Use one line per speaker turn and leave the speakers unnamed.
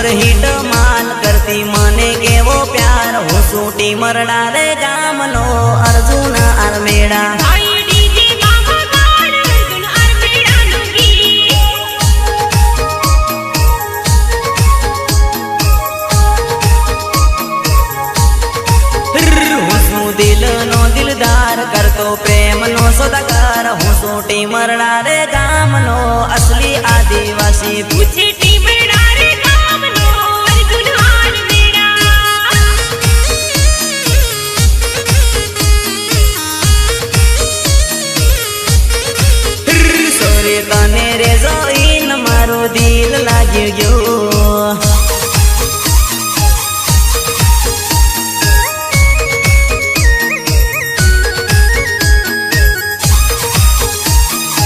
superhit માલ કરતી મને કેવો પ્યાર હું સૂટી મરડા રે ગામનો અર્જુન આરમેડા દિલનો દિલદાર કરતો પ્રેમનો સોદાકાર હું સૂટી મરડા રે ગામનો અસલી આદિવાસી પૂછી